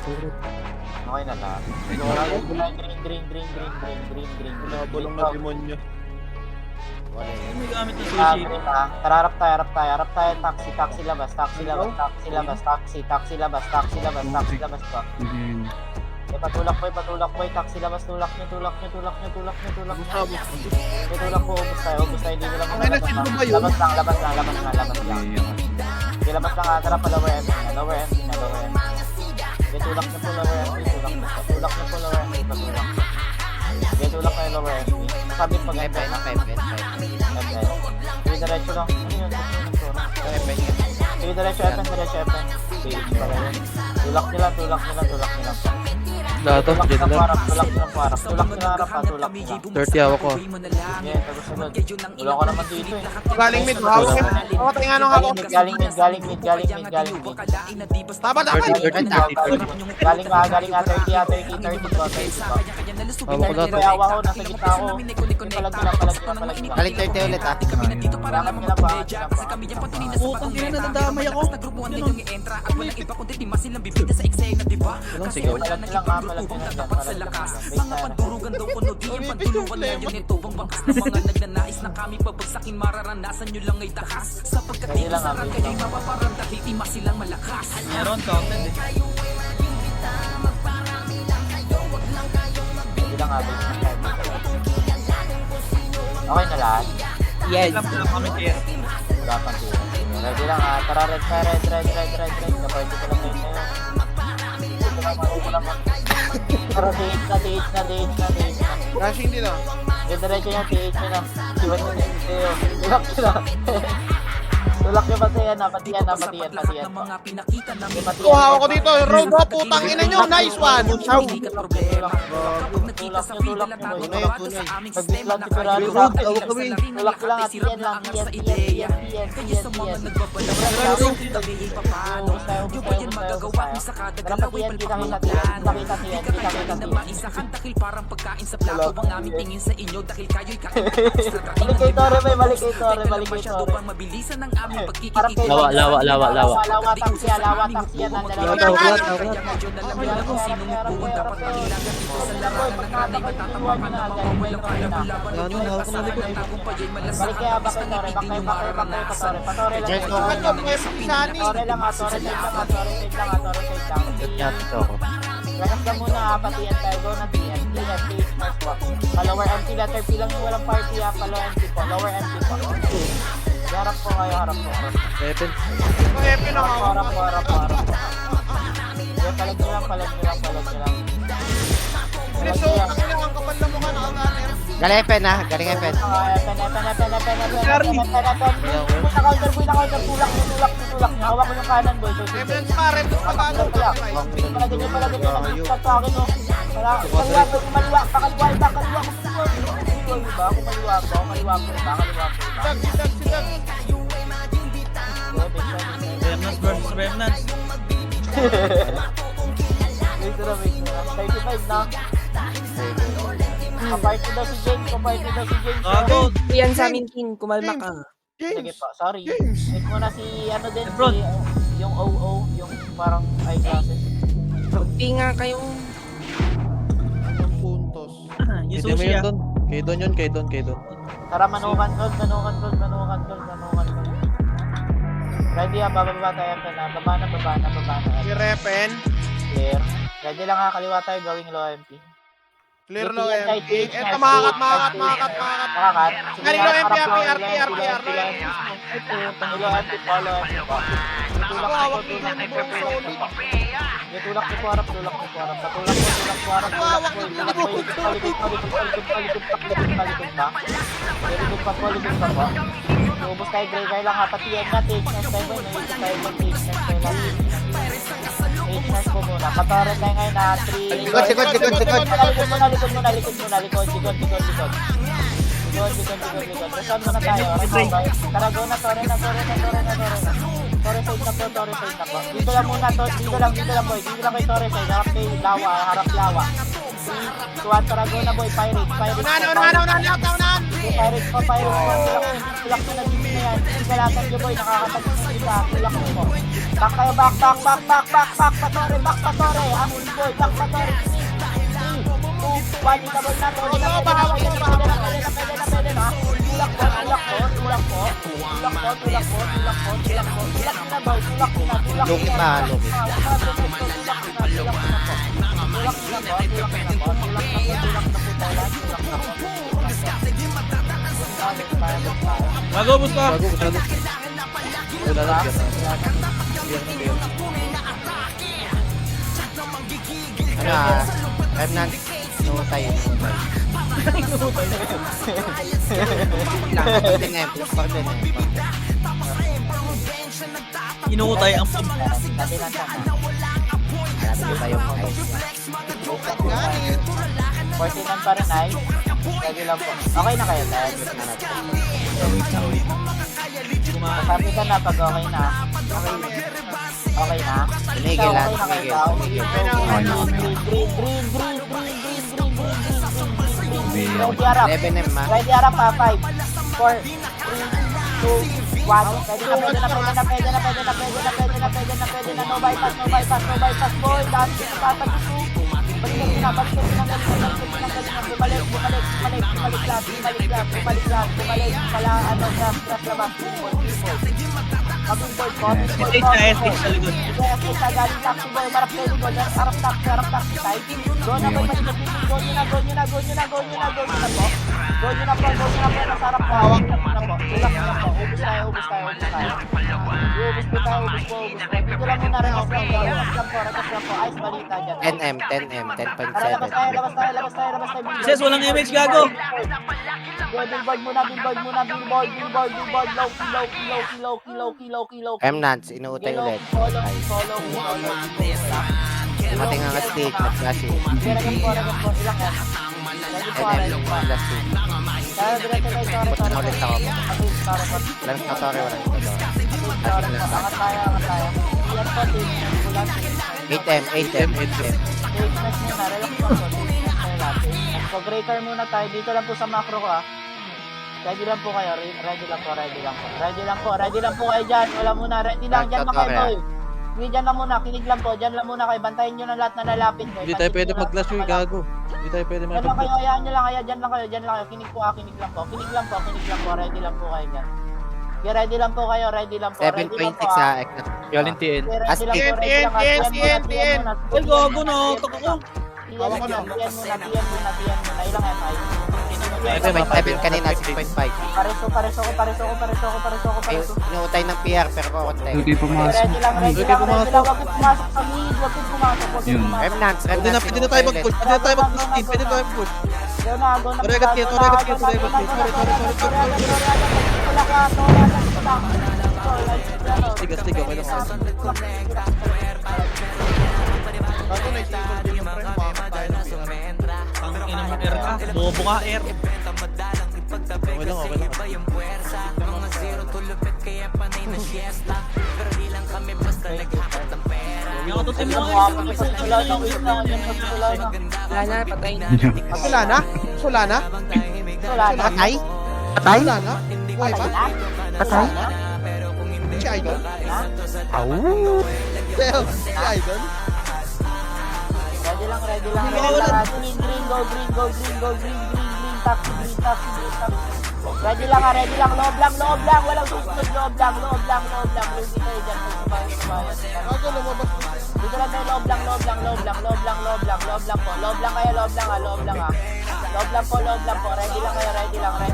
Okay na lahat. Green. Nabulong na demonyo. May gamit na sushi. Tara, harap tayo. Taxi labas pa. Patulak boy. Taxi labas, tulak nyo. Ubus tayo. Dito lang. Ang ina, sino ba yun? Labas lang. Okay, labas lang ha. Tara pa, lower MP na. Okay, tulak nyo po lower MP. Tulak nyo po lower MP. Okay, tulak kayo lower MP. Sabi pag MP na. Sige, diretso lang. Ano yun? Sige, diretso FM. Sige, tulak nyo lang. Dato, Tulak dito nyo lang. lang po harap. Tulak nyo lang. 30 hawak ko. Yeah, sunod. Wala ka naman dito eh. Galing mid, hawak mo. Hawak tayo nga nung hawak. Galing mid. Tama. 30. Galing nga 30 po. Hawak ko dato. May awa ko, nasa gitna ako. Palag nila. Balik 30 ulit ah. Bakit nila ba? Putang ina, nadadamay ako. Walang sigaw. Palag nila nga, palag nila dyan. Palag nila. Mga pandurugan daw kuno di ang pantulungan ngayon ito ang bangkas ng mga nagnanais na kami pabagsakin mararanasan nyo lang ay takas sapagkat Pwede di lang, kasarang pwede kayo'y lang. mapaparang dahil di masilang malakas. Meron, counted eh. Hindi lang nga. Okay na lahat. Yes. Lang kami kaya. Wala pang tira. Ready lang ha. Tara, red. Kaparty ko lang kayo sa'yo. Tara, DH na. Rushing din ah. Diretso niya, TH niya na. Iwan niya na sa'yo. Tulak niya ba sa'yo na? Pati yan. ng mga pinakita namin Oh, hawak ko dito. Road ho, putang ina nyo. Nice one. hindi ka problema kapag nakita sa video Tulak latado niyo, barato sa aming Mag-dislant sistema si Ferrari kayo sa akin. lang sa laring Tulak lang at sirap yan na lang. angas sa ideya kaya sa mga nagbabalak tabi paano yung ba yan magagawa kung sa kada galaw ay palpakang plano di ka kayanin na maisahan dahil parang pagkain sa plato ang aming tingin sa inyo dahil kayo'y kakaiba sa Balik kay Torre, may balik kay Torre. masyado pang mabilisan ang aming Parang pagkikita Lawa. Lawa, taxi yan. kaya medyo nalamig kung sino mubuon dapat makilagan dito sa larangan ng nanay matatapakan ng mga walang kalaban-laban Ano, huwag hawak ko na kasahan ng tagumpay ay Balik malasahan kaya, bis bakit na Torre? ibig nyo mararanasan Patore lang. Ano, pwes pisani. Torre lang ha. Torre side lang. Yan, ito ako. Lakas ka muna ha. Patiyan tayo. Go na TN. First po. Lower MP, letter P lang yung walang party ha. Lower MP po. Harap po kayo. Weapon. Epe na hawak. Harap po. Yeah, palag nyo lang. Preso, ang ina, ang kapal na mukha nakaganir. Galing FN ah. Galing FN. Counter, tulak nyo. Hawak mo yung kanan, boy. Reference pa, reference pa tayo. Palagin nyo. Nag-start sa akin, oh. Kaliwa. Kaliwa ko. Sidag. Remnants versus Remnants. Wait na. 35 na. Kaparty daw si James. Gago. Yan sa amin, King. Kumalma ka. Sige James. po, sorry. James. Wait muna si, ano din, Lebron. yung OO, yung parang eyeglasses. Di nga kayong... Ang puntos. Yung Pwede mo sushi yun ah. doon. Kay Don. Tara, manukan gold. Ready ha, bababa tayo na. Baba na. Si Repen. Clear. Ready lang ha, kaliwa tayo gawing low MP. Clear low MP. Eto, makakat. Makakat. Galing low MP, RP. Low MP po. Tulak ko po harap. Palikod pa po. Ubus tayo, graveyard lang ha. Pati yan na, take nest tayo. Take po muna. Patore tayo ngayon na 3. Likod. Likod muna. Resound muna tayo. Tara, go na, Tore na. Tore side na po. Dito lang muna, dito lang boy. Dito lang kay Tore side. Harap kay Lawa. 3, 2, 1, tara, go na boy. Pirate. Unahan. Direct pa tayo. Tulak mo na dito na yan. Hindi ka lahat ng boy. Nakakatagis na kita. Tulak mo. Back tayo, back. Patore, back patore. Amon boy, back patore. 3, 2, 1. Ikabol na. Pwede na. Pwede na. Tulak po. Tulak na boy. Lukit na, lukit. Gago, bus ka. Bago, masyado. Wala lang yan. Remnant. No tayo. Inuutay ang pump. Ganit. 49 pa rin ay. Lagi lang po. Okay na kayo tayo. Sabi ka na pag okay na. Okay na. Tumigil lang, Okay na tumigil. kayo. Green. Ready Arap. 11M ma. Ready Arap pa. 5, 4, 3, 2, 1. Pwede na. No bypass. Boy, dahil kita tatagis mo. Balik na. Bumalik lang. Pala, grab labas. Kabing boy, SH na SH sa likod. sa galing taxi boy, marap pwede ko, harap taxi side. Go na boy, go nyo na po. Go nyo na po, nasa harap na. Tulak na po, ubus tayo. Ubus po. Dito lang muna, rekas lang po. Ice balita dyan. 10M, Tara, labas 10M, 10.7. tayo. Ses, walang image, gago. Billboard muna. Low key. Remnants, inuutay ulit. Follow. Dumating ang stage, nag-flashing. Regas po, ilang yan. Ready po, 10M, last week. Kaya diretso tayo, Punta na ulit ako. sorry. Walang tatore. Angat tayo. Yan po, team. 8M. Take next muna, relax lang po. So, breaker muna tayo. Dito lang po sa macro ko, ah. Ready lang po kayo. Ready lang po kayo dyan. Wala muna. Ready lang. Dyan lang kayo, boy. Hindi, dyan lang muna. Kinig lang po. Dyan lang muna kayo. Bantayin nyo na lahat na lalapit. Hindi tayo pwede mag-clash yung gago. Hindi tayo pwede Dyan lang kayo. mag-clash. Hayaan nyo lang. Dyan lang kayo. Kinig po. Kinig lang po. Ready lang po kayo dyan. Okay, ready lang po kayo. 7.6 ha, exact. Yaling TN. TN. Ay, gago na. Taka ko. Tiyan muna. Ilang MI? 6.7 kanina, 6.5. Pareso ko. Ay, inuutay ng PR pero kukunti. Ready lang. Wag pumasok sa mid. Remnants. Pwede na tayo mag-push. Pwede na tayo mag-push. Go na. Toregat kayo. Sorry. Tigas, okay lang. Bago na-stable din yung frame, baka tayo ng PR. Ang ina mo, air ka. Bobo ka, air. Okay lang. Yung katutin mo, Wala na, patay na. Wala na? Patay? Wala na? Buhay pa? Patay? Si Idol? Au! Well, si Idol? Ready lang. Green. Taxi. Ready lang. Loob lang. Walang susunod. Loob lang. Lugi kayo dyan. Pagsubayan. Bago lumabas mo. Dito lang tayo. Loob lang po. Loob lang kayo. Loob lang ha. Loob lang po. Ready lang kayo. Ready lang ha.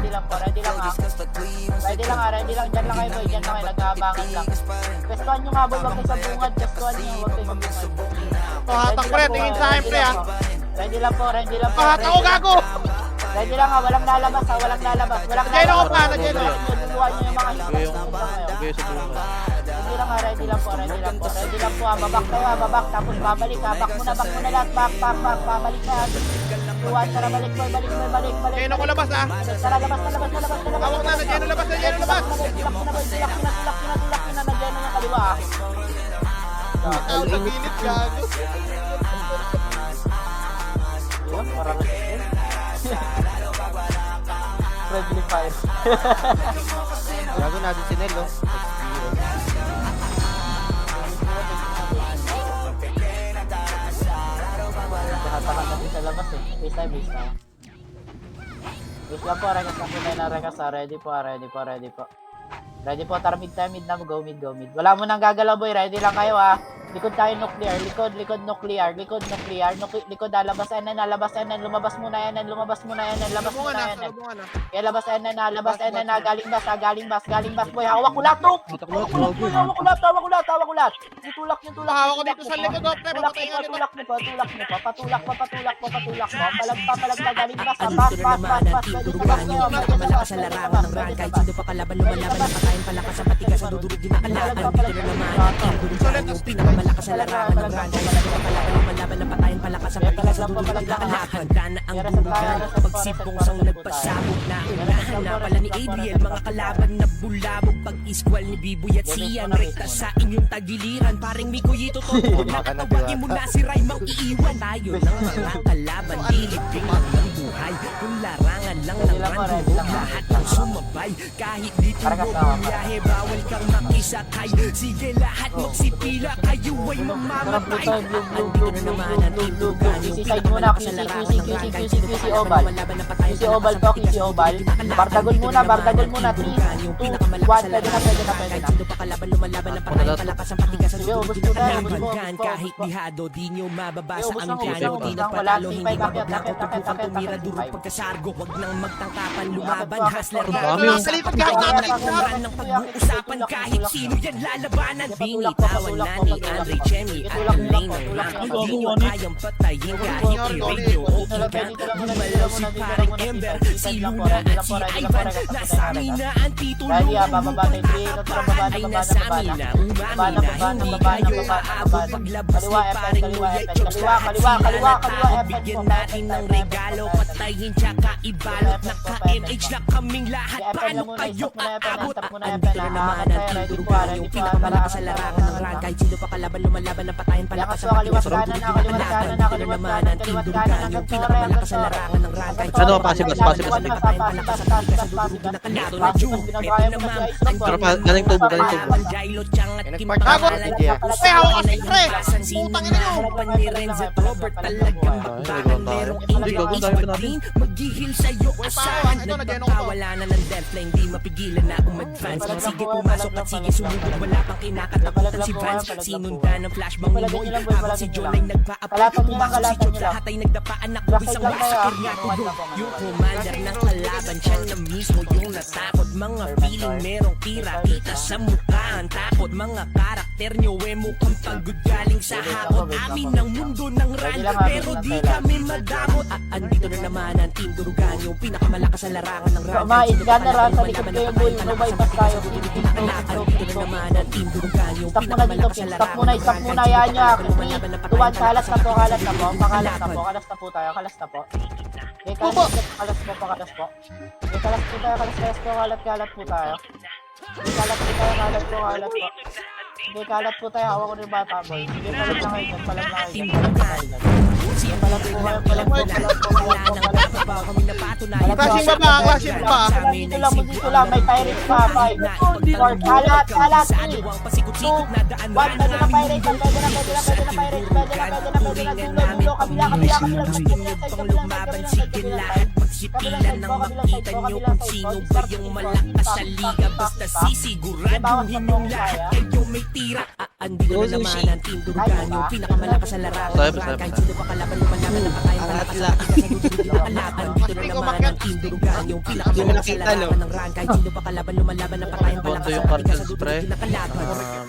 Dyan lang kayo boy. Naghahabangan lang. Pestuhan nyo nga boy. Huwag kayo sa bungad. Pahatang pre, tingin sa akin pre ha. Ready lang po. Pahatang ko gago! Ready lang ha. Walang lalabas. Nagyeno ko pa, nagyeno. Duluhan nyo yung mga Sige sa bunga. Hindi lang ha. Ready lang po ha. Babak. Tapos babalik ha. Back muna lahat. Back. Babalik na. Tuwan. Tara balik. Nagyeno ko labas ha. Tara labas. Tawag na, nagyeno labas. Tulak na. Nagyeno yung kaliwa ha. Tawag sa gilid gago. Parang friendly fire. Gago natin si Nel, oh. Hatakan natin sa labas eh. Base time, base time. Base lang po, rekas lang po tayo ng rekas ha. Ready po, ready po, ready po. Ready po, tara mid time, mid na, go mid, go mid. Wala mo nang gagalaw boy, ready lang kayo ha. Likod tayo nuclear, likod nuclear, likod nuclear, likod labas NN, labas NN, lumabas muna yan, lumabas muna yan, labas muna yan. Kaya labas NN na, galing bas, boy, hawak ko lahat, no! Hawak ko lahat. Itulak. Hawak ko dito sa likod, pre. Papatay nga nito. Patulak mo. Palagpa, galing bas, bas. Malakas sa larangan ng rank kahit sino pa kalaban lumalaban ng patayin palakas sa patigas sa dudurog di makalaban dito na naman ang team dudugan yung pinakamalakas sa larangan ng rank kahit sino pa kalaban lumalaban ng patayin palakas sa patigas sa dudurog di makalaban handa na ang durugan pagsipong sang nagpasabog na unahan na pala ni Adriel mga kalaban na bulabog pag-iskwal ni Biboy at Sian rekta sa inyong tagiliran paring Mikoyito totoo na katawagin mo na si Raymang iiwan tayo ng mga kalaban dilipin lang ng buhay kung larangan lang ng random lahat ng sumabay kahit dito mo bumiyahe bawal kang makisakay sige lahat magsipila kayo ay mamamatay andito na naman ang tindugan yung pinakamalaki sa larangan ng rank QC Obal to QC Obal bardagol muna 3, 2, 1 pwede na sino pa kalaban lumalaban ng patayin palakas ang patigas sa dudurog di nakalaban kahit dihado di nyo mababasa ang plano di nagpatalo hindi mabablako tubukan tumira durog pagkasargo wag nang magtangkapan lumaban hustler na Sa likod kahit natin ng pag-uusapan kahit sino yan lalabanan binitawan na ni Andre Chemi at ang lane ng rank di nyo kayang patayin kahit i-radio o ikan gumalaw si paring Ember si Luna at si Ivan nasa amin na ang titulo ay nasa amin na umami na hindi kayo aabot paglabas ni paring Nguya Chokes lahat sila na tao bigyan natin ng regalo patayin tsaka ibalot naka-MH na kaming lahat paano kayo aabot andito na naman ang tindugan yung pinakamalakas sa larangan ng rank kahit sino pa kalaban lumalaban ng patayin palakas sa patigas sa dudurog di makalaban dito na naman ang tindugan yung pinakamalakas sa larangan ng rank kahit Ano, sino pa passive, kalaban passive, lumalaban ng patayin palakas sa patigas sa dudurog di nakalaban na Ju eto naman ang galing tubo. Jailo Chang at Kim Gago. Pangalan Pre, hawak ka, pre. sino Putang ina nyo. pa ni Renz at Robert talagang bakbakan merong English pagdating maghihil sa'yo asahan Ito, nagyan ako to. nagpapawala na ng deathline di mapigilan na umadvance sige pumasok at sige sumubog wala pang kinakatakutan si Vance sinundan ng flashbang ni Moy habang si John ay nagpa-upload pumasok si Chokes lahat ay nagdapaan na isang massacre nga tunog yung commander ng kalaban siya na mismo yung natakot mga feeling merong tira kita sa mukha ang takot mga karakter nyo mukhang pagod galing sa hakot amin ng mundo ng run pero di kami madamot andito na naman ang team durugan yung pinakamalakas sa larangan ng run Mais ka na rin sa likod kayo boy, lumaypas tayo. andito na naman ang team durugan yung Stop muna dito, pinakamalakas sa stop larangan muna, yan nyo. 3, 2, 1, kalas na po. Kalas na po tayo. Okay, kalas po. Okay, kalas po tayo, kalat po tayo. Okay, kalat po tayo, hawak ko rin bata boy. Sige, palag na kayo, palag na kayo. Clashing baba. Dito lang, may pirates pa, 5, 4, kalat, 3, 2, 1, pwede na pirates, pwede na, lumaban sige lahat pagsipilan nang makita nyo kung sino ba yung malakas sa liga basta sisiguraduhin yung lahat kayo may tira andito na naman ang team durugan yung pinakamalakas sa larangan ng rank kahit sino pa kalaban lumalaban ng patayin palakas sa patigas sa dudurog di nakalaban andito na naman ang team durugan yung pinakamalakas sa larangan ng rank kahit sino pa kalaban lumalaban ng patayin palakas sa patigas sa dudurog di nakalaban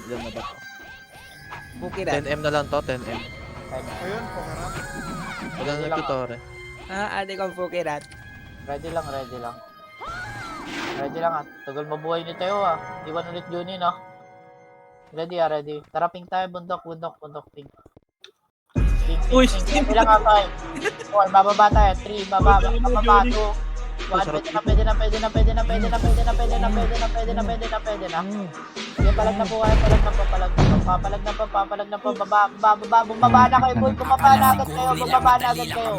Ilan na ba to? Bukiran. 10M na lang to, 10M. Ayun, pangarap. Wala na nagtutore. Ate ko bukiran. Ready lang at tagal mabuhay ni Teo iwan ulit Junin ready tara ping tayo bundok ping Uy, ilang ka 5 4 bababa tayo 3 bababa 2 Pwede na. Sige, palag na po kayo, palag na po. Bumaba na kayo, boy. Bumaba na agad kayo. Sige, bumaba na agad kayo.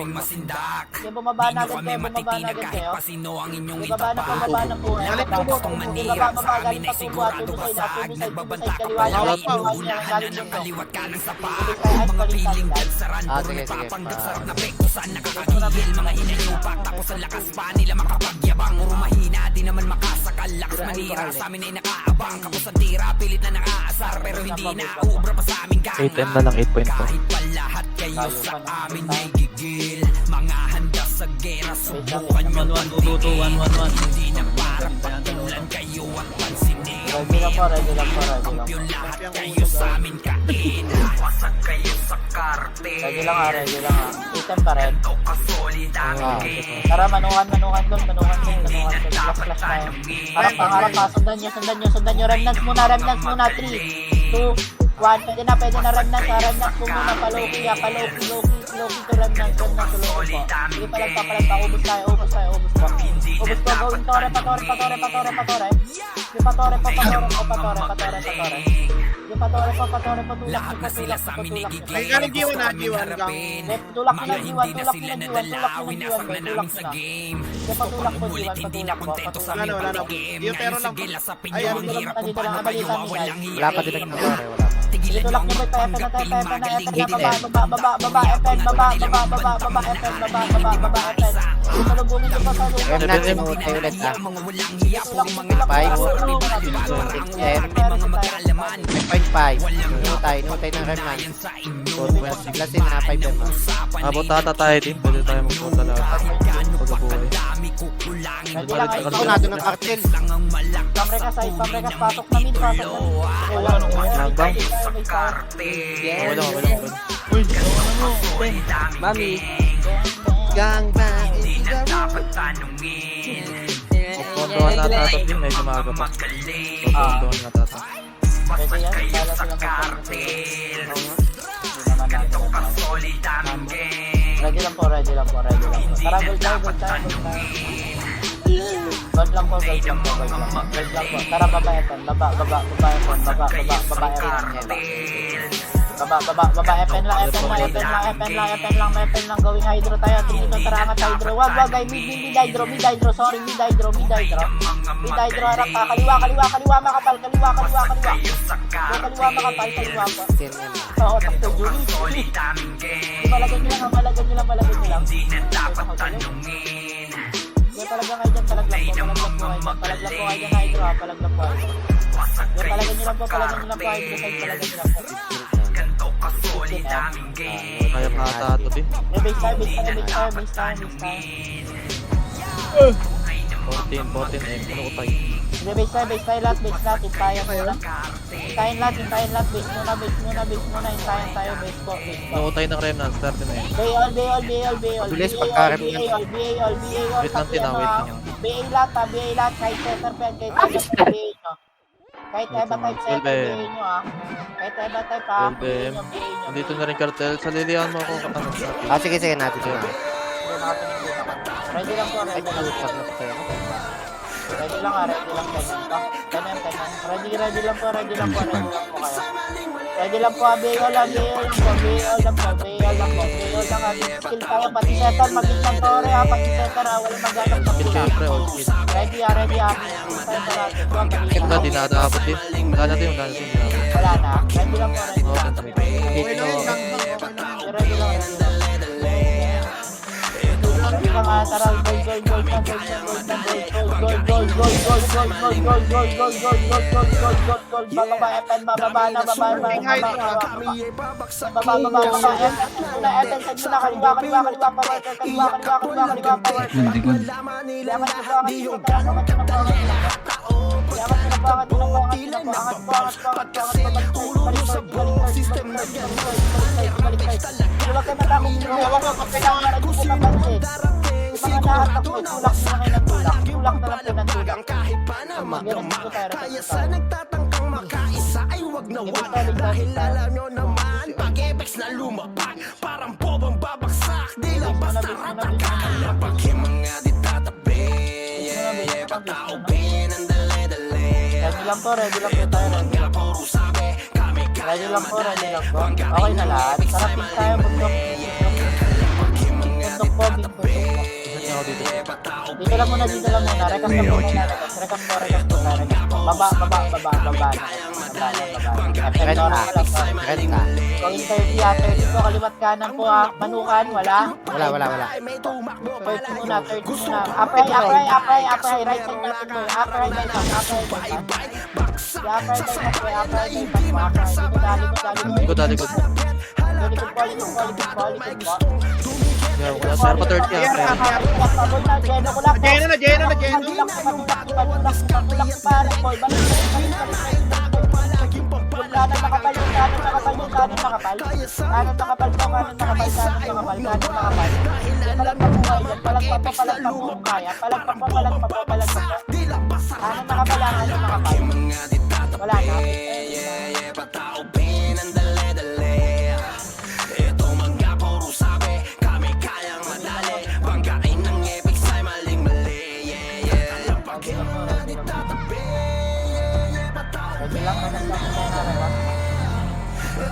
Sige, bumaba na po. Balik po po. Baba, galing pa tubo at tubo side, kaliwa niya. Galing dito. Sige. Eight M na lang, 8.4. One, two, 1, 1, 1. Ready lang po. Ready lang ha. Item pa rin. Tara, manuhan doon. Flash tayo. Harap pa. Sundan nyo. Remnants muna. 3, 2, 1. Pwede na remnants. Remnants po muna. Paloki to remnants. Sige, palag pa. Ubus tayo. Gawin tore. Sige, patore. Yung patore, patulak. Ay, galing G1 na, G1 gang. Tulak na G1. Sige, patulak po, G1. Wala na. Yung pero lang. Ay, ano na lang. Dito lang, abalitan mo, guys. Wala pa din nagtutore, wala pa. Sige, tulak mo, boy. Epen na, baba, Epen. Dito lubungin yung patulak. Remnants, inuutay ulit ha. 5, 9.5. Inutay ng remnants. Lasin na 5 M. Abot ata tayo din. Pwede tayo magpunta lahat. Pagkabuhay. Ready lang, ay. Ako na doon ng cartel. Pamrekas, pasok na mid. Okay, wala. Nagbang. Yes. Wala. Mami. Gang bang. Pupuntuhan na tato din. Medyo maaga pa. Pupuntuhan na tato. Pwede yan, bala silang Ready lang po. Tara, gold tayo. Gold lang po. Tara, baba Epen. Baba Epen lang. Gawing hydro tayo. Tingin tara, angat hydro. Wag, ay mid hydro. Sorry, mid hydro. Harap ka. Kaliwa makapal. Kaliwa po. 10 M. Oo, takto Julie. Palagan nyo lang. Yung talagang kayo dyan, palaglag po kayo dyan, hydro ha, palaglag po kayo. Yung palagan nyo lang po, hydro side, palagan nyo lang po. Kaya pa tato din. Base tayo. 14 M. Ano ko tayo? Base tayo, last, hintayan muna. Hintayin lahat, base muna, hintayin tayo, base po. Nautay ng remnants. 30 na yun. BAL. Bilis pagkarap yan. BAL. Wait lang, tinawit lang. BA lahat, kahit center pen, kahit type BA nyo. Kahit EVA type center, BA nyo ha. Kahit EVA type ha, BA nyo. Nandito na rin cartel. Salilihan mo ako katanong. Sige, natin na. Ready lang po. Pag napatay ako. Ready lang ganyan. Ready lang po kayo. Ready lang po, BAL lang po. Skill tayo, pati setter, mag-isang tore ha, pati setter ha, walang magagap na pula. Siyempre, all skills. Ready ha. Ito, dinadaabot din. Wala natin. Wala na. Ready lang po. Okay na yun, gang. Ready lang. Tara, Baba Epen, baba na. Kaya sa nagtatangkang makaisa ay wag na wag. Dahil alam nyo naman, pag-epex na lumapag, parang bobang babaksak, di labas na ratak. Kapag yung mga di tatabi, lang po tayo, ready lang po. Ready lang po. Okay na lahat. Sarapin tayo, bundok. Bundok po, big bundok po. Dito lang muna. Rekas na po muna. Rekas po. Baba. Renta. Kung interview yata, dito kaliwat kanan po manukan, wala? Wala. 30 muna. Apply, right side natin po. Apply. Likod. Wala sir pa 30 Wala na.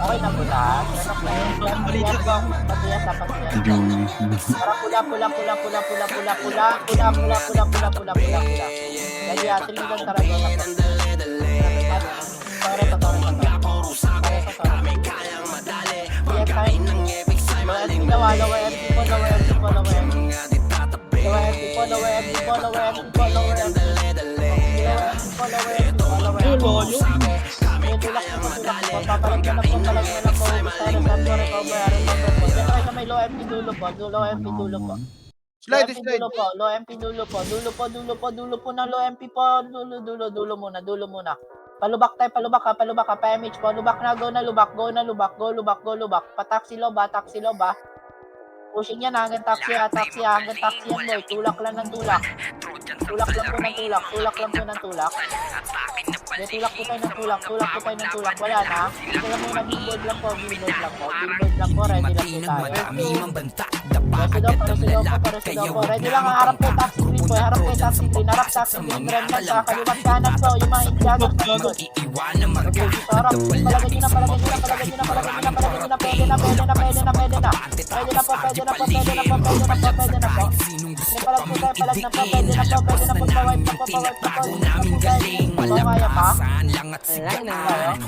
Okay na po lahat. Patiyas dapat yan. Para pula. Jadi atri dan tarago na po. Tore. Lower MP po. Papalag na po. May low MP dulo po. Low MP dulo po. Slide. Low MP dulo po. Dulo po ng low MP po. Dulo muna. Palubak ka. Pa-MH po. Lubak na. Go na lubak. Pa-taxi low ba? Pushing yan hanggang taxi yan boy. Tulak lang ng tulak. Tulak lang po ng tulak. Tulak po tayo ng tulak. Wala na. Ito lang muna, billboard lang po. Ready lang po tayo. Ready po. Ready lang ang harap kay taxi green boy. Harap taxi green. Drive lang sa kaliwat kanan po. Yung mga indianos na po. Okay, dito harap. Palagay nyo na. Pwede na. Pwede na po. Palag na po. Pwede na po. Palag na po. Kaya pa?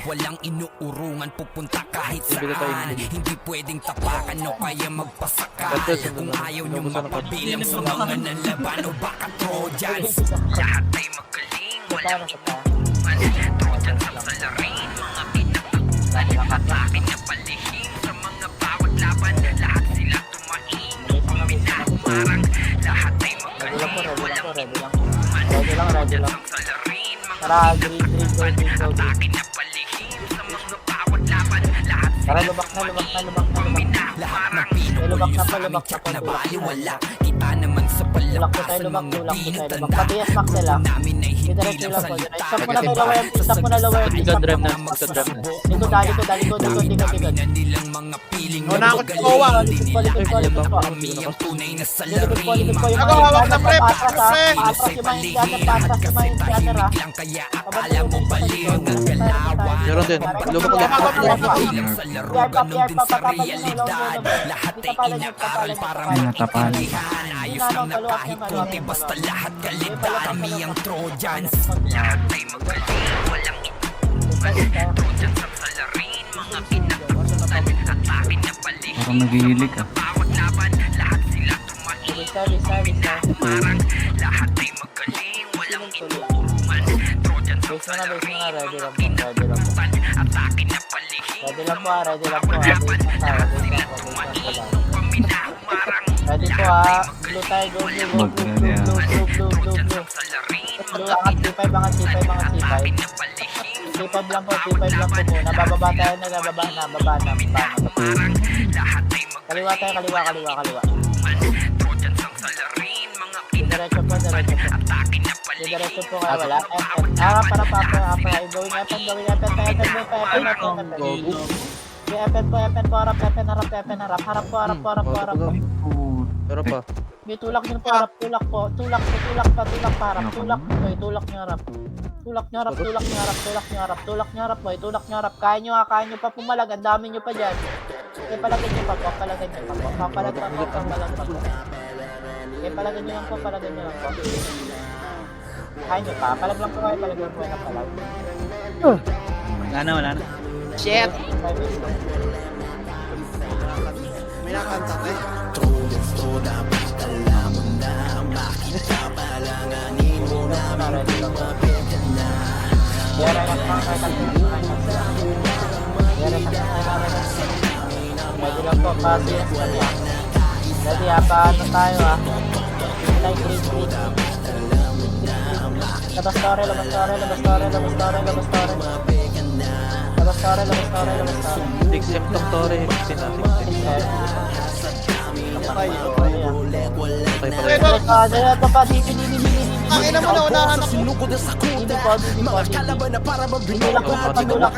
Walang inuurungan, pupunta kahit saan. Hindi pwedeng tapakan o kaya magpasakan. Kung ayaw niyong mapabilang sa mga nalaban o baka Trojans. Lahat ay magaling, walang inuurungan. Trojans ang salarin, mga pinagtaguan. Atake na palihim sa mga bawat laban. Lahat sila tumain, parang lahat ay magaling, walang inuurungan. Ready lang. Tara, green. Atake na palihim sa mga bawat laban. Lahat Tara, lubak na. lahat ng Pinoy tsak na baliwala. Kita naman sa Tulak po palabas tayo, ng lubak. mga binatan. Patiyas Maxel ah. Namin ay hindi Diretso lang lang po. salita. Stop muna may lower. Stop muna lower. Magka-drive na. Likod. Na nilang mga piling Oh, na nakakot magaling. ko, ah. Hindi nila Likod po. alam ang pamiyang tunay na salarin. Likod yung Ako, hawak na, pre. Patras Pre. ah. Patras yung mga indianer. Patras yung mga indianer ah. Lang kaya akala mo baliw ang galawan. Meron din. Lubak ulit. Bilang sa laro, ganun din sa realidad. Lahat ay inakaral para magpapalihan. Ayos lang na kahit kunti, basta lahat kalidad. Kami ang Trojans. Lahat ay magaling, walang inuungan. Trojans ang salarin, mga pinagtutan. Atake na palihim, Parang naghihilig ah. bawat laban. Lahat sila tumain, parang lahat ay magaling, walang inuurungan. Trojans ang salarin, mga pinagtutan. Atake na palihim, Ready lang po ah. Ready Blue tayo. Go. Mag-ready ah. Blue. Angat C5. C5 lang po muna. Bababa tayo na. Baba na. Kaliwa tayo. Diretso po. Diretso po kaya wala. Para going harap po. Pero pa. May tulak nyo po harap. Tulak nyo harap. Tulak nyo harap, tulak nyo harap, tulak nyo harap, tulak nyo harap, boy, tulak nyo harap. Kaya nyo pa pumalag, ang dami nyo pa dyan. Okay, palagan nyo pa po, palagan nyo pa po, papalag pa po, papalag pa po. Okay, palagan nyo lang po, palagan nyo lang po. Kaya nyo pa, palag lang po kayo, palag lang po kayo, palag. Wala na. Shit! May nakanta ka eh. Ready lang po, pa-serious kami ah. Ready ah, paano tayo ah. Like green. Labas tore. Except tong Tore. Okay, Patay pa rin. ito pa, dito. Ang ina mo na unahan ako. Dito po. Patulak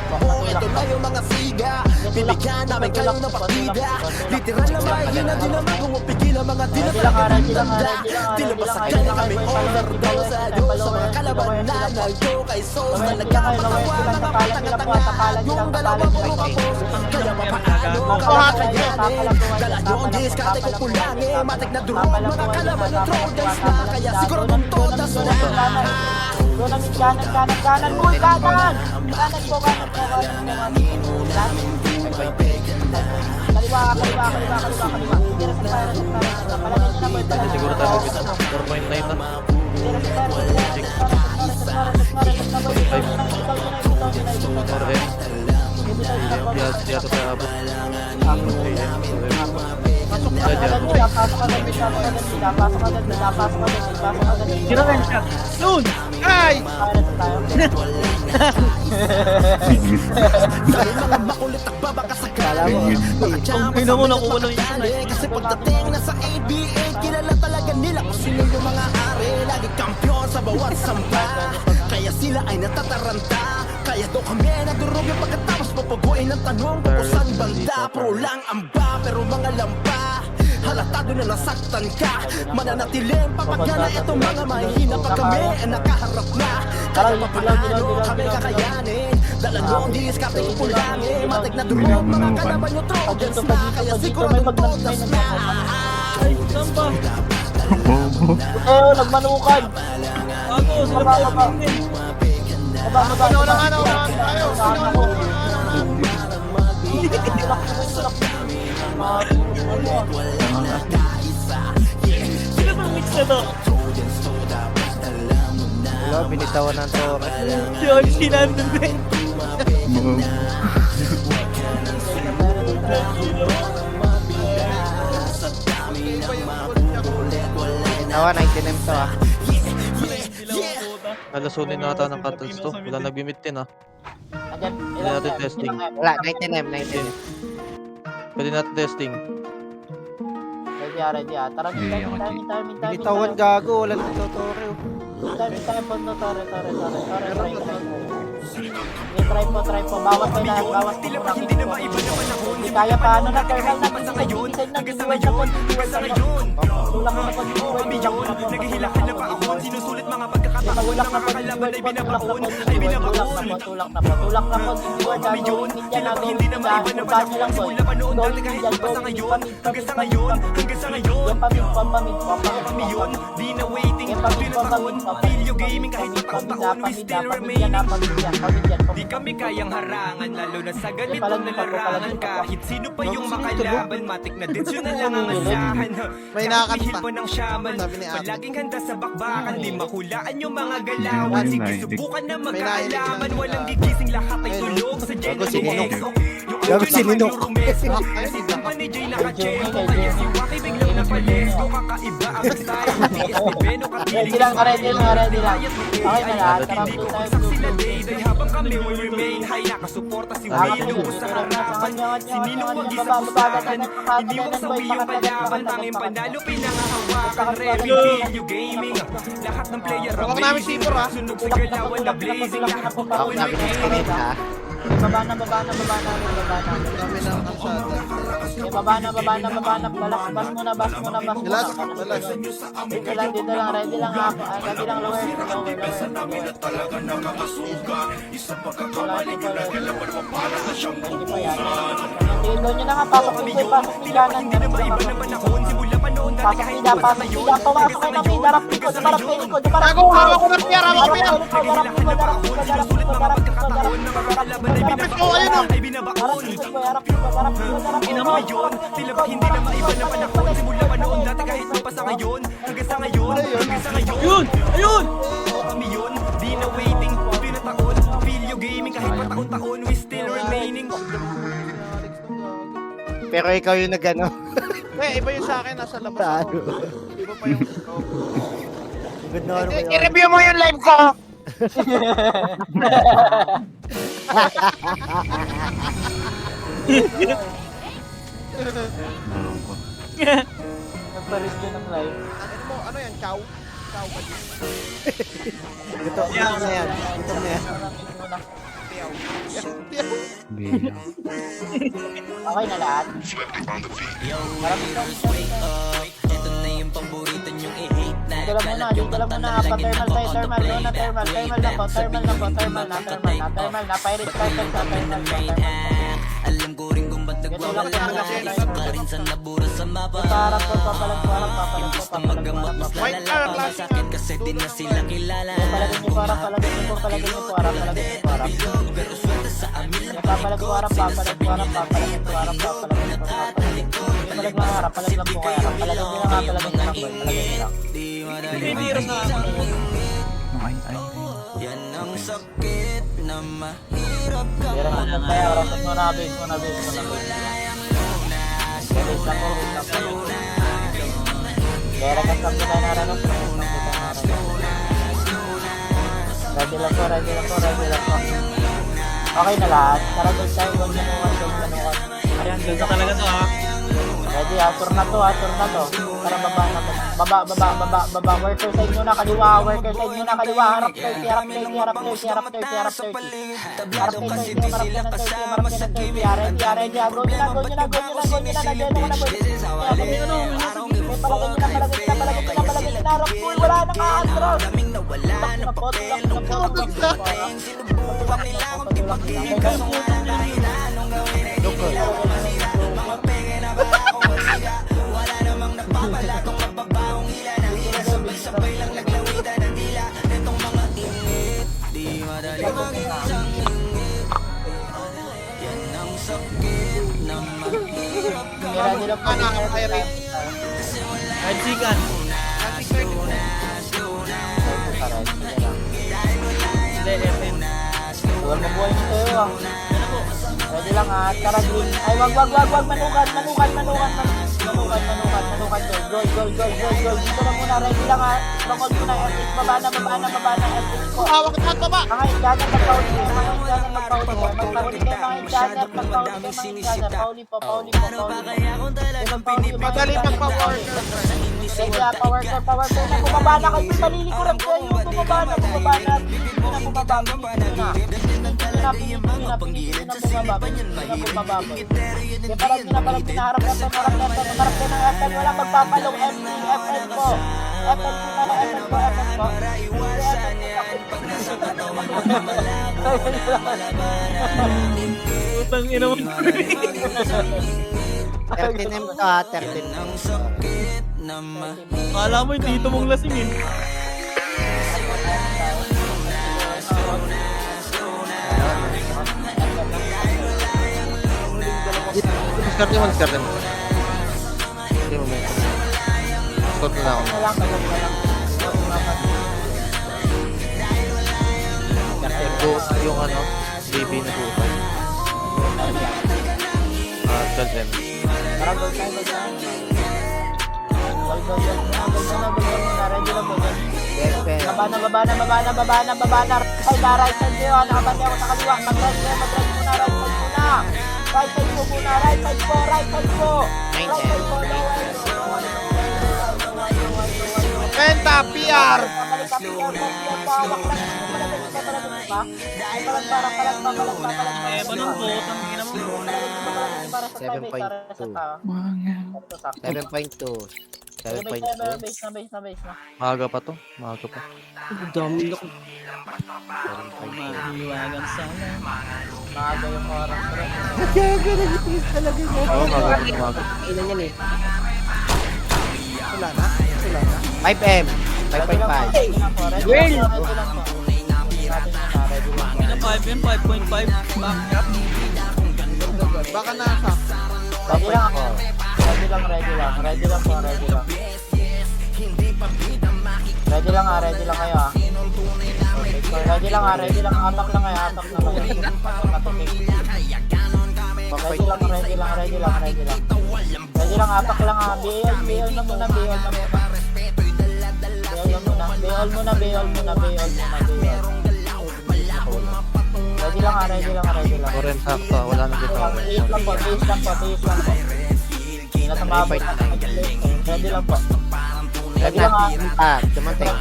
po. Ito na yung mga siga. Bibigyan namin kayo ng partida. Literal na mahina din naman kung upigil ang mga dinataganda. Tilabasagan na kami overdose. Adios sa mga kalaban na naldo kay Sos na nagkakapagawa ng mga tanga-tanga. Yung dalawa puro kapos. Kaya mapaano kakayanin. Dala nyo ang diskarte ko pulangin. Matik na durog mga kalaban ng Trojans na. Kaya siguro kung todas na. Kanan po, kanan po. Kaliwa. Siguro tayo bigyan. 4.9 na. Tore. Di ato sa abot. Tira ka siya. Yun! Ay! Dahil mga makulit at babakasakali. Mga Ang ina mo, nakuha lang yun. Kasi pagdating na sa ABA, kilala talaga nila kung sino yung mga ari. Lagi kampiyon sa bawat sampa. Kaya sila ay natataranta. Kaya daw kami nadurog yung pagkatapos papaguin ng tanong kung saan banda. Pro lang amba, pero mga lampa. Halatado na nasaktan ka. Mananatiling papagana itong mga mahihina pag kami ay nakaharap na. Kaya papaano kami kakayanin. Dala nyo ang diskarte ko pulangin. Matik na durog mga kalaban nyo Trojans na. Kaya siguro ng todas na. Ay, saan ba? Nagmanukan. Ako, sila po yung pingin. Unahan tayo. Sino bang mix na to? Wala, binitawan ng Tore. Yun, sinandun din. Binitawan, 99 to ah. Nalasunin na ata ng cartels to. Wala nagbimit din ah. Pwede natin testing. Wala, 99. Pwede natin testing. Ready ah. Tara, time. Binitawan gago, wala nang Tore. Time po, Tore. Try po. Bawas ko na. Hindi kaya pa, ano na, Colonel, design na, diluwag na po. Tulak na po, Naghihilakan na pa ako. Sinusulit mga pagkakataon ng mga kalaban ay binabaon. tulak na po, diluwag na, hindi na maiba na pala lang simula pa noon dati kahit pa sa ngayon. Hanggang sa ngayon. pamid Kami yun, di na waiting. Pinatahon, video gaming kahit taon-taon we still remain. Di kami kayang harangan, lalo na sa ganito na larangan. Kahit sino pa yung makalaban, matik na din yun na lang ang asahan. May nakakanta. Hihil pa ng shaman, Sabi ni Ate. palaging handa sa bakbakan. Di mahulaan yung mga galawan. Sige, subukan na magkaalaman. Walang gigising, lahat ay tulog sa Gago, Genesis. sininok. Yung Gago, sininok. Kasi pa ni Jay nakacheko. Kaya si Waki biglang napalesko. Kakaiba ang style. Beno Ready lang. Okay na lahat. Hindi ko bagsak sila day habang kami will remain high. Nakasuporta si Wilo sa harapan. Si Nino wag isa pusahan. Hindi wag sawi yung kalaban. Tanging panalo pinangahawakan. Revenue gaming. Lahat ng player Huwag namin sipor, ha? Sunog sa galawan na blazing. Lahat ng Ako bawal namin may ng Spirit ha. Baba na, baba na, baba na, baba na. Kami na ang kalsada. Okay, baba na, baba na, baba na. Bas muna, bas muna, bas muna. Balas, balas. Dito lang, ready lang ako. Ready lang, lower. Tigil nyo na nga, pasok yung boy, pasok yung kanan. Pasok nila, pasok nila. Pumasok kayo ng mid, darap likod, darap kayo likod, darap Ako, hawak ko ng pier, hawak ko yan. Ipit ko, ayun o. Ina mo yun, tila ba hindi na maiba na panahon. Simula pa noon, dati kahit pa sa ngayon. Hanggang sa ngayon, hanggang sa ngayon. Ayun! Ayun! Kami yun, di na waiting, pinataon. Feel you gaming kahit pa taon-taon, we still remaining. Pero ikaw yung nagano. Eh, iba yung sa akin, nasa labas ako. Iba pa yung... Good na ano kayo. I-review mo yung live ko! Nagpalit yun ng live. Ano mo, ano yan, chow? Chow ba yun? Gutom na yan. Gutom na yan. Tiyaw. Okay na lahat. Maraming dito lang muna, pa-thermal tayo, thermal, doon na thermal, thermal na po, thermal na po, thermal na, pirate carpet sa thermal, Alam ko rin kung ba't nagwawala ka rin sa nabura sa mapa. parang po, papalag po, Gusto magamot mas lalala pa sa akin kasi di na sila kilala. palagin niyo po, palagin niyo po, Pero swerte sa amin lang papalag po, papalag po, papalag lang po kaya, palagin niyo lang, palagin niyo lang. Tinitira sa akin. yan ang sakit na mahirap ka. Pero kung kaya, oras mo na, base mo na. Kaya ka sa kita na rin. Ready lang po. Okay na lahat. Tara doon tayo, huwag manukan. Ayan, ganda talaga to ha. Ready ha, tour na to. Tara baba. Worker side nyo na kaliwa. Harap tayo. Ready. Go nyo na. Palagay nyo na. Harap pool, wala nang aatros. Red chicken. Hindi, FM. Huwag mabuhay nyo tayo ah. Ready lang ha. Tara green. Ay wag. Manukan to. Goal. Dito na muna. Ready lang ha. Bangol muna. F6. Baba na. F6 po. Hawak ko ba? Mga Indianer magpauli. Pauli po. Madali magpa-worker. Ready ha. Power car. Bumaba na kayo. Malilikuran kayo. Bumaba na. Parang pinaharap na ng FN. Wala magpapalong FN po. FN po. Utang ina mo. 13M to ha, 13M. Akala mo yung tito mong lasing eh. Diskarte mo. Hindi mo may. Stop na ako. Yung ano, baby na buhay. 12M. Parang goal tayo. Ready na po. Baba na. Right side kayo. Nakabati ako sa kaliwa. Mag-right muna. Right side po muna. Right side po. Penta, PR! Eh, panon po, tangina mo. 7.2. 7.2. Base na. Maaga pa to. Maaga pa. Ang dami na ko. 7.2. Mahiwagan sana. Maaga yung oras. Oo, maaga. Ilan yan eh. Wala na? 5M. 5.5. Girl! Ina 5 yan, 5.5. Back. Baka nasa. Ready lang. Ready lang. Ready lang po, ready lang. Ready lang kayo ah. Okay, so ready lang. Atak lang kayo, atak na kayo. Ready lang. Ready lang, atak lang ah. BL na muna. BL muna. Ready lang. Oren sakto. Wala nang dito. Base lang po. Hindi na tumabot. Ready lang po. Ready lang ah. Dumating.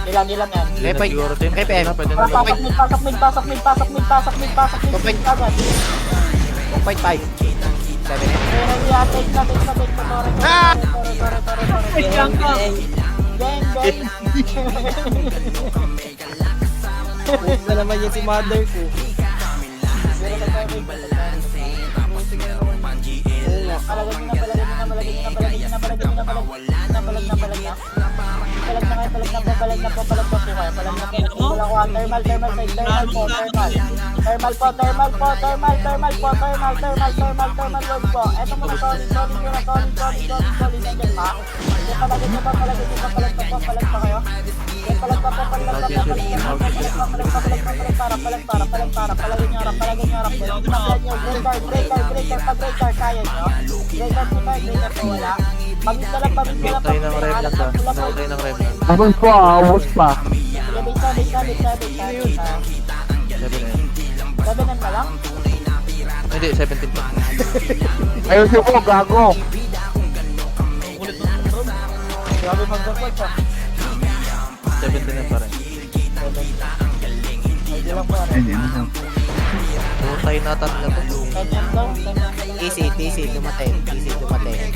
Ilan yan. Siguro din. 5M. Pwede na. Pasok mid. Agad. 4.5. 7M. Take na. Wait lang ka. Gang. Wait na naman yun si mother ko. Palagay na. Palag na po kayo. Thermal po. Eto muna, solid. Palagay nyo pa kayo. Palag pa palagay nyo harap. Breaker, pag-breaker, kaya nyo. Breaker po, wala. Pag-isa lang. Tayo ng rem lang ba? Tayo ng rem lang. Abos pa, abos pa. Sabit. 7M na lang? Hindi, 17 pa. Ayusin mo, gago. Grabe mag-report siya. 17 na pa rin. Hindi lang po. Tayo na tatlo to. 10M daw. TC, dumating.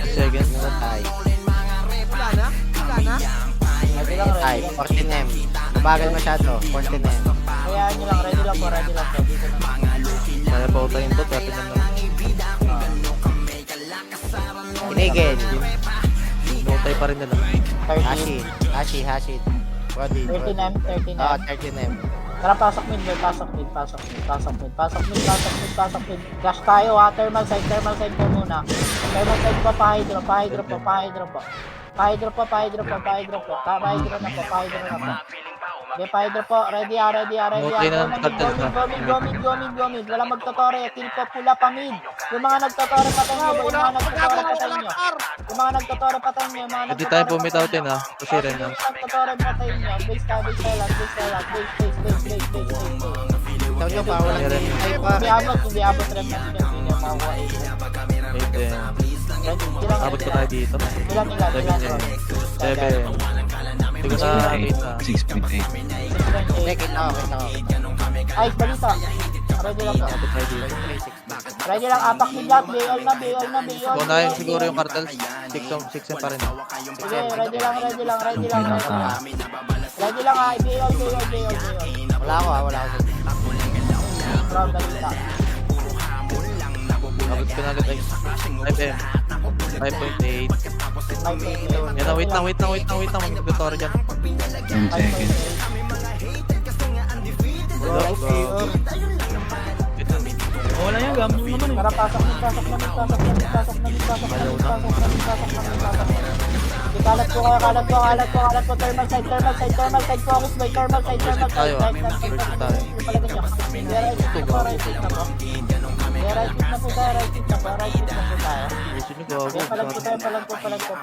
Second. Ay, Wala na? Ready lang. ay, 14M. Mabagal masyado. 14M. Hayaan nyo lang. Ready lang po. Dito na. Kaya pa utayin to. Dati na lang. Tinigil. Nutay pa rin nila. 13. Hashid. Body. 13M. Ah, 13M. Tara, pasok mid. Dash tayo ha. Thermal side po muna. Thermal side po, pa-hydro po. Pa-hydro na po. Okay, pa-hydro po. Ready. Okay na, cartel na. Go mid. Walang magtotore. Kill po, pula pa mid. Yung mga nagtotore patay nyo. Hindi tayo pumitaw din ha. Kasi rin ha. Nagtotore patay nyo. Base lang. Itaw nyo pa, walang tinitay pa. Hindi abot rem na makuha. Abot ko tayo dito. Ilan? 7. Hindi ko na kita. 6.8. Check ako. Ay, balita. Ready lang po. Abot tayo dito. Ready lang, apak mid lahat. BL na. Kunahin siguro yung cartel. 6 pa rin. Sige, ready lang. Ready lang ha, BL. Wala ako. Bro, balita. Abot ko na ulit ay 5M. 5.8. Yan na, wait lang. Mag-tutor dyan. 10 seconds. Go. Wala yan, gambling naman eh. Tara, pasok na. Kalat po. Thermal side. Focus by thermal side. Tayo, tayo. Right na po tayo. Gusto nyo gago. Palag po.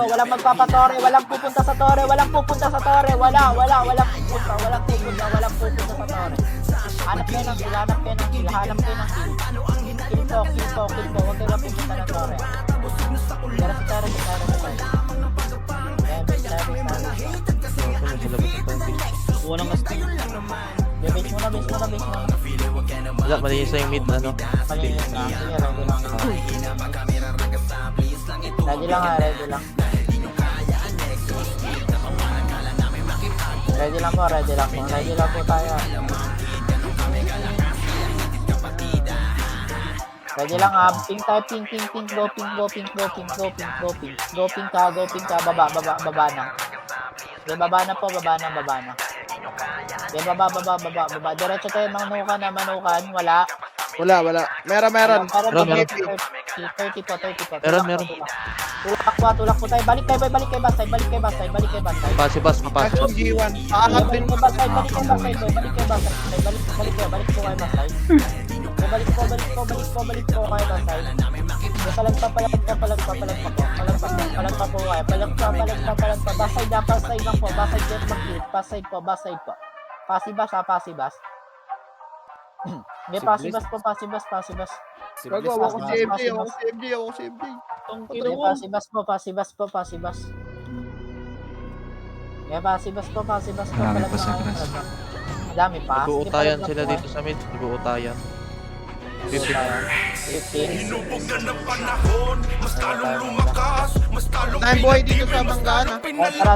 Walang magpapatore, walang pupunta sa tore. Walang pupunta sa tore. Hanap kayo ng kill. Kill po. Huwag kayo lang pupunta ng tore. Diretso tayo, diretso tayo, diretso tayo. Ayan, base tayo, base tayo. Kuha ng casting. Yeah, base muna, base muna, base muna. Wala, malinis na yung mid, ano? Malinis na. Sige, ready lang. Ready lang ha, ready lang. Ready lang po, ready lang po. Ready lang po tayo. Ready lang ha. Ping tayo, ping, ping, ping. Go, ping, go, ping, go, ping, go, ping, go, ping. Go, ping ka, go, ping ka. Baba, baba, baba na. Okay, baba na po, baba na, baba na. Okay, baba, baba, baba, baba. Diretso tayo, manukan na, manukan. Wala. Wala. Meron. Meron, Meron. 30 po. Meron. Tulak po tayo. Balik kayo, balik kayo, bastay. Balik kayo, bastay. Balik kayo, bastay. Pasi bas, mapasi Action bas. G1. Aangat din. Balik kayo, bastay. Balik kayo, bastay. Balik kayo, bastay. Balik po kayo, bastay. Balik po kayo, bastay. Palag pa po. Bastay lang po. Bastay get mag-hit. Bastay po. Pasibas ha, pasibas. Hindi, pasibas po. Gago, ako si MJ. Ako si MJ. Ang Okay, kilo mo. pasibas po. Yeah, pasibas po. Marami Palag pa sa na kayo, grass. palag na. Madami pa. Sige, Nag-uutayan palag sila na po, dito sa mid. Nag-uutayan. 15. 15. Nine boy dito sa Manggahan.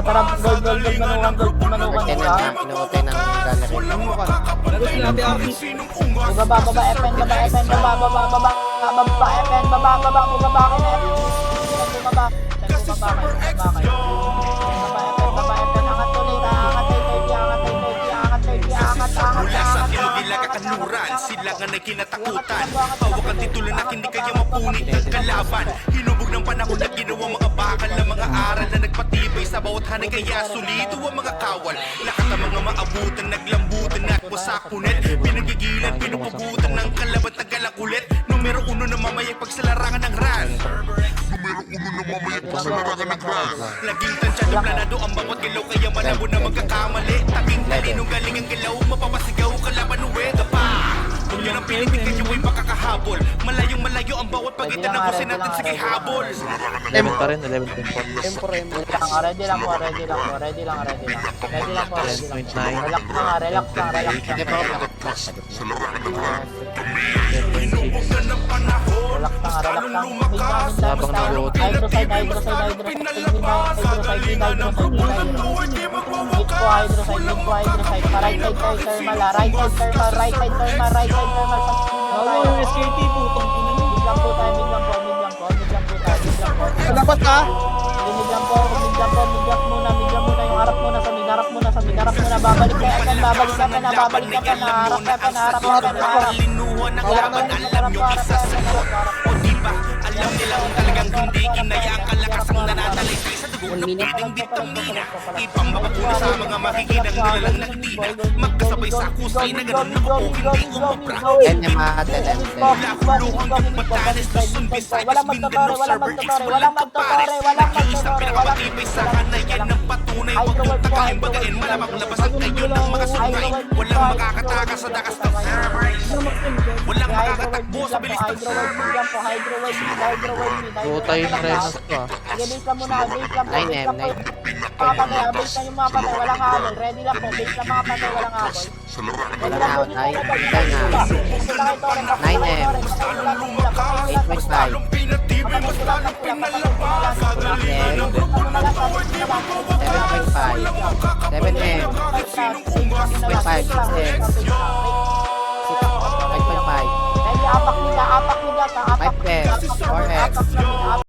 Tara, gold, manukan Pinutay dito ha. na, pinutay ng gallery. Lagos na natin ang Baba, FN, baba, FN, Mula sa tinugilaga kanuran, sila nga na kinatakutan. Hawakan titulo na hindi kaya mapunit ng kalaban. Hinubog ng panahon na ginawa mga bakal na mga aral na nagpatibay sa bawat hanay. Kaya solido ang mga kawal. Lakat ang mga maabutan, naglambutan at wasakunet. Pinagigilan, pinupubutan ng kalabat na galakulit. Numero 1 na mamayang pagsalarangan ng ran. Laging tansya na planado ang bawat galaw. Kaya malabo na magkakamali. Taging talinong galing ang galaw. Mapapasigaw kalaban nuwega pa. Kung yun ang pilitin kayo ay makakahabol. Malayo ang bawat pagitan ng kusin natin. Sige habol. 11 pa rin, 11 point po. Ready lang po. 10.9. Relax lang. Hindi pa ako Habang nag-uot. Hydroside. Right side thermal. Right side thermal. Bawa yung SKT po. Mid lang po tayo. Labas ha. Mid lang muna. Yung harap muna sa mid. Babalik ka pa na. Harap. Linuha ng laban, alam nyo isa sa lot. O diba, alam nila kung talagang hindi kinaya ang kalakas ang nananalitay sa dugo ng piling vitamina. Ipang mapapuna sa mga makikinang nilalang nagtina. Magkasabay sa kusay na ganun na po, hindi umubra. Yan yung mga talent. Mula huluhan ng Batanes, Luzon, Visayas, Mindanao, Cerberix, walang kapares. Nag-iisang pinakamatibay sa kanayan ng patunay. Huwag niyong takahin bagain, malamang labasan kayo ng mga sungay. Walang makakatakas sa dakas ng Cerberix. Walang makakatakbo sa bilis ng Uutayin ng Renas to ah. Base lang muna. Nine. Mga patay, base lang yung mga patay, walang habol. Ready lang po, base lang mga patay, walang habol. Wala na, Utay. Utay na. 9M. 8.5. 7M. 6.5. 5.5. Ready, apak nila, 5M. 4M.